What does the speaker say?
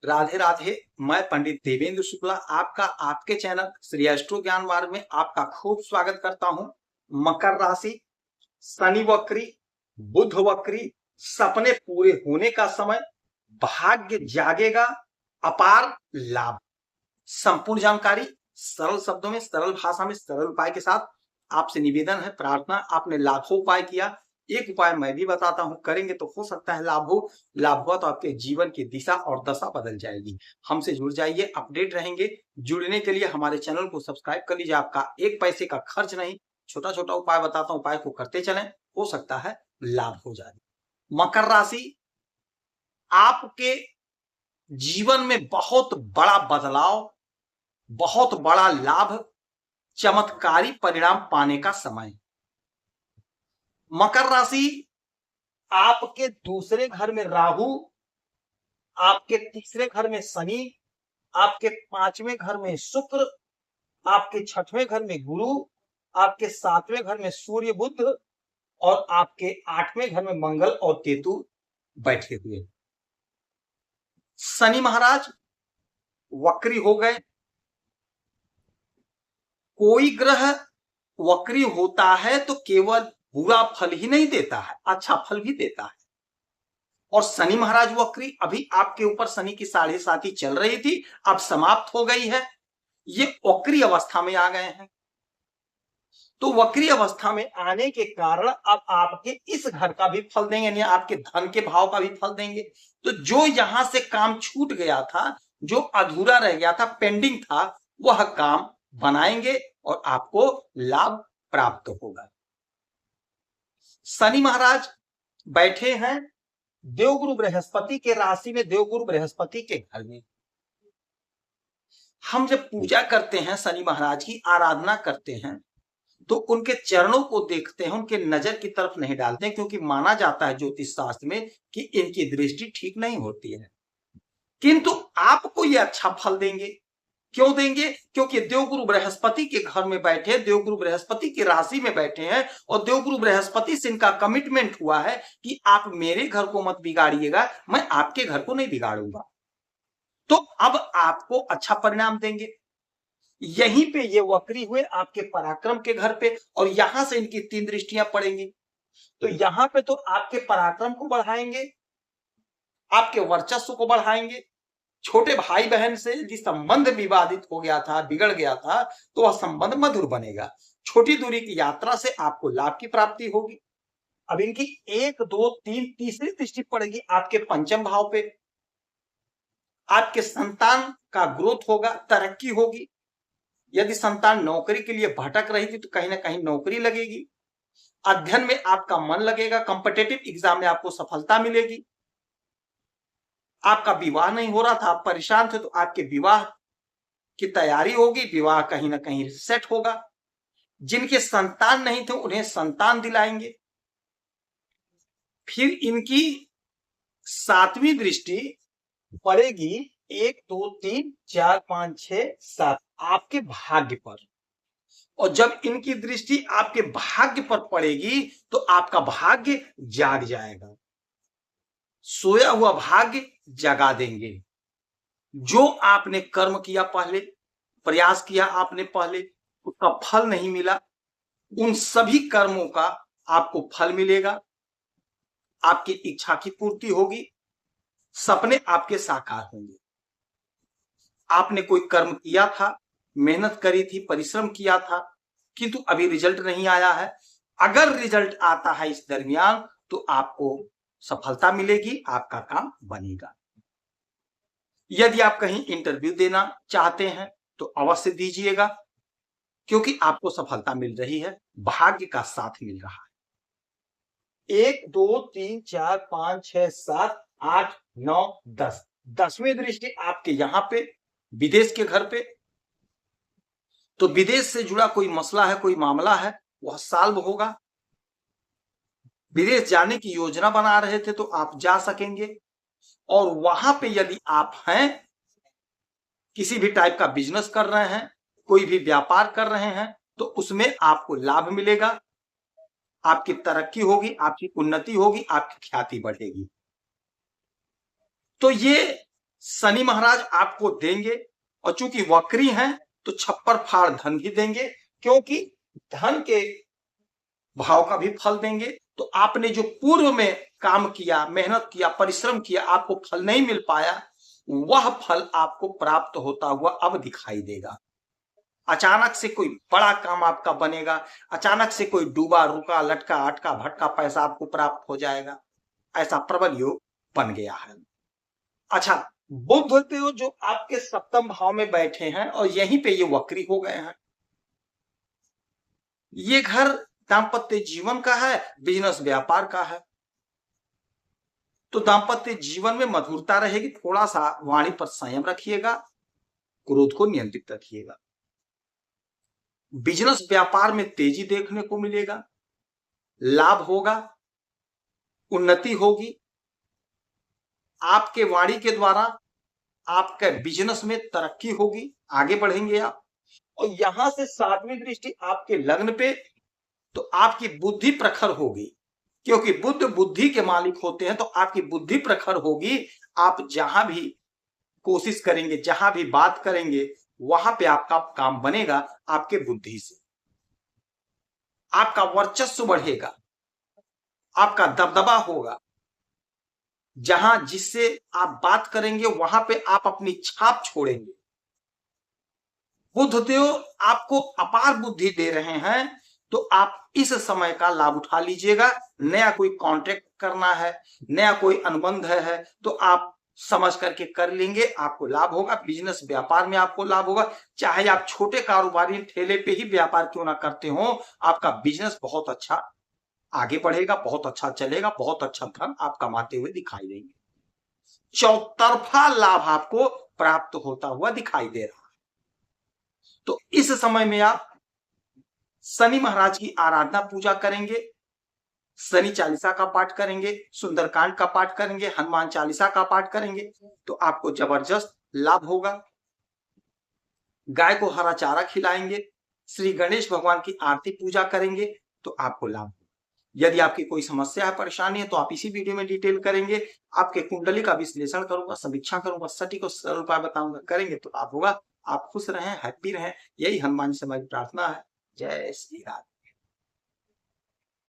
राधे राधे। मैं पंडित देवेंद्र शुक्ला आपका आपके चैनल श्री एस्ट्रो ज्ञान मार्ग में आपका खूब स्वागत करता हूं। मकर राशि, शनि वक्री, बुध वक्री, सपने पूरे होने का समय, भाग्य जागेगा, अपार लाभ। संपूर्ण जानकारी सरल शब्दों में, सरल भाषा में, सरल उपाय के साथ आपसे निवेदन है, प्रार्थना। आपने लाखों उपाय किया, एक उपाय मैं भी बताता हूं, करेंगे तो हो सकता है लाभ हो। लाभ हुआ तो आपके जीवन की दिशा और दशा बदल जाएगी। हमसे जुड़ जाइए, अपडेट रहेंगे। जुड़ने के लिए हमारे चैनल को सब्सक्राइब कर लीजिए। आपका एक पैसे का खर्च नहीं, छोटा छोटा उपाय बताता हूं, उपाय को करते चलें, हो सकता है लाभ हो जाए। मकर राशि, आपके जीवन में बहुत बड़ा बदलाव, बहुत बड़ा लाभ, चमत्कारी परिणाम पाने का समय। मकर राशि, आपके दूसरे घर में राहु, आपके तीसरे घर में शनि, आपके पांचवें घर में शुक्र, आपके छठवें घर में गुरु, आपके सातवें घर में सूर्य बुध और आपके आठवें घर में मंगल और केतु बैठे हुए। शनि महाराज वक्री हो गए। कोई ग्रह वक्री होता है तो केवल बुरा फल ही नहीं देता है, अच्छा फल भी देता है। और शनि महाराज वक्री, अभी आपके ऊपर शनि की 7.5 चल रही थी, अब समाप्त हो गई है। ये वक्री अवस्था में आ गए हैं। तो वक्री अवस्था में आने के कारण अब आपके इस घर का भी फल देंगे, यानी आपके धन के भाव का भी फल देंगे। तो जो यहां से काम छूट गया था, जो अधूरा रह गया था, पेंडिंग था, वह काम बनाएंगे और आपको लाभ प्राप्त होगा। शनि महाराज बैठे हैं देवगुरु बृहस्पति के राशि में, देवगुरु बृहस्पति के घर में। हम जब पूजा करते हैं, शनि महाराज की आराधना करते हैं, तो उनके चरणों को देखते हैं, उनके नजर की तरफ नहीं डालते हैं, क्योंकि माना जाता है ज्योतिष शास्त्र में कि इनकी दृष्टि ठीक नहीं होती है। किंतु आपको ये अच्छा फल देंगे। क्यों देंगे? क्योंकि देवगुरु बृहस्पति के घर में बैठे, देवगुरु बृहस्पति की राशि में बैठे हैं और देवगुरु बृहस्पति से इनका कमिटमेंट हुआ है कि आप मेरे घर को मत बिगाड़िएगा, मैं आपके घर को नहीं बिगाड़ूंगा। तो अब आपको अच्छा परिणाम देंगे। यहीं पे ये वक्री हुए आपके पराक्रम के घर पे, और यहां से इनकी 3 दृष्टियां पड़ेंगी। तो यहां पे तो आपके पराक्रम को बढ़ाएंगे, आपके वर्चस्व को बढ़ाएंगे। छोटे भाई बहन से यदि संबंध विवादित हो गया था, बिगड़ गया था, तो वह संबंध मधुर बनेगा। छोटी दूरी की यात्रा से आपको लाभ की प्राप्ति होगी। अब इनकी 1, 2, 3 तीसरी दृष्टि पड़ेगी आपके पंचम भाव पे। आपके संतान का ग्रोथ होगा, तरक्की होगी। यदि संतान नौकरी के लिए भटक रही थी तो कहीं ना कहीं नौकरी लगेगी। अध्ययन में आपका मन लगेगा, कॉम्पिटिटिव एग्जाम में आपको सफलता मिलेगी। आपका विवाह नहीं हो रहा था, आप परेशान थे, तो आपके विवाह की तैयारी होगी, विवाह कहीं ना कहीं सेट होगा। जिनके संतान नहीं थे उन्हें संतान दिलाएंगे। फिर इनकी 7वीं दृष्टि पड़ेगी 1, 2, 3, 4, 5, 6, 7 आपके भाग्य पर। और जब इनकी दृष्टि आपके भाग्य पर पड़ेगी तो आपका भाग्य जाग जाएगा। सोया हुआ भाग्य जगा देंगे। जो आपने कर्म किया, पहले प्रयास किया आपने, पहले उसका फल नहीं मिला, उन सभी कर्मों का आपको फल मिलेगा। आपकी इच्छा की पूर्ति होगी, सपने आपके साकार होंगे। आपने कोई कर्म किया था, मेहनत करी थी, परिश्रम किया था, किंतु अभी रिजल्ट नहीं आया है। अगर रिजल्ट आता है इस दरमियान तो आपको सफलता मिलेगी, आपका काम बनेगा। यदि आप कहीं इंटरव्यू देना चाहते हैं तो अवश्य दीजिएगा, क्योंकि आपको सफलता मिल रही है, भाग्य का साथ मिल रहा है। 1, 2, 3, 4, 5, 6, 7, 8, 9, 10 10वीं दृष्टि आपके यहां पे, विदेश के घर पे। तो विदेश से जुड़ा कोई मसला है, कोई मामला है, वह सॉल्व होगा। विदेश जाने की योजना बना रहे थे तो आप जा सकेंगे। और वहां पे यदि आप हैं, किसी भी टाइप का बिजनेस कर रहे हैं, कोई भी व्यापार कर रहे हैं, तो उसमें आपको लाभ मिलेगा, आपकी तरक्की होगी, आपकी उन्नति होगी, आपकी ख्याति बढ़ेगी। तो ये शनि महाराज आपको देंगे, और चूंकि वक्री हैं तो छप्पर फाड़ धन भी देंगे, क्योंकि धन के भाव का भी फल देंगे। तो आपने जो पूर्व में काम किया, मेहनत किया, परिश्रम किया, आपको फल नहीं मिल पाया, वह फल आपको प्राप्त होता हुआ अब दिखाई देगा। अचानक से कोई बड़ा काम आपका बनेगा, अचानक से कोई डूबा रुका लटका अटका भटका पैसा आपको प्राप्त हो जाएगा। ऐसा प्रबल योग बन गया है। अच्छा, बुध देव जो आपके सप्तम भाव में बैठे हैं और यहीं पे ये वक्री हो गए हैं। ये घर दाम्पत्य जीवन का है, बिजनेस व्यापार का है। तो दाम्पत्य जीवन में मधुरता रहेगी, थोड़ा सा वाणी पर संयम रखिएगा, क्रोध को नियंत्रित रखिएगा। बिजनेस व्यापार में तेजी देखने को मिलेगा, लाभ होगा, उन्नति होगी। आपके वाणी के द्वारा आपके बिजनेस में तरक्की होगी, आगे बढ़ेंगे आप। और यहां से सातवीं दृष्टि आपके लग्न पे, तो आपकी बुद्धि प्रखर होगी, क्योंकि बुद्ध बुद्धि के मालिक होते हैं। तो आपकी बुद्धि प्रखर होगी, आप जहां भी कोशिश करेंगे, जहां भी बात करेंगे, वहां पे आपका काम बनेगा। आपके बुद्धि से आपका वर्चस्व बढ़ेगा, आपका दबदबा होगा। जहां जिससे आप बात करेंगे वहां पे आप अपनी छाप छोड़ेंगे। बुधदेव आपको अपार बुद्धि दे रहे हैं, तो आप इस समय का लाभ उठा लीजिएगा। नया कोई कॉन्ट्रैक्ट करना है, नया कोई अनुबंध है, तो आप समझ करके कर लेंगे, आपको लाभ होगा। बिजनेस व्यापार में आपको लाभ होगा, चाहे आप छोटे कारोबारी ठेले पे ही व्यापार क्यों ना करते हो, आपका बिजनेस बहुत अच्छा आगे बढ़ेगा, बहुत अच्छा चलेगा, बहुत अच्छा धन आप कमाते हुए दिखाई देंगे। चौतरफा लाभ आपको प्राप्त होता हुआ दिखाई दे रहा है। तो इस समय में आप शनि महाराज की आराधना पूजा करेंगे, शनि चालीसा का पाठ करेंगे, सुंदरकांड का पाठ करेंगे, हनुमान चालीसा का पाठ करेंगे, तो आपको जबरदस्त लाभ होगा। गाय को हरा चारा खिलाएंगे, श्री गणेश भगवान की आरती पूजा करेंगे, तो आपको लाभ होगा। यदि आपकी कोई समस्या है, परेशानी है, तो आप इसी वीडियो में डिटेल करेंगे। आपके कुंडली का विश्लेषण करूंगा, समीक्षा करूंगा, सटीक और सरल उपाय बताऊंगा, करेंगे तो लाभ होगा। आप खुश रहें, हैप्पी रहें, यही हनुमान से हमारी प्रार्थना है। जय श्री राम।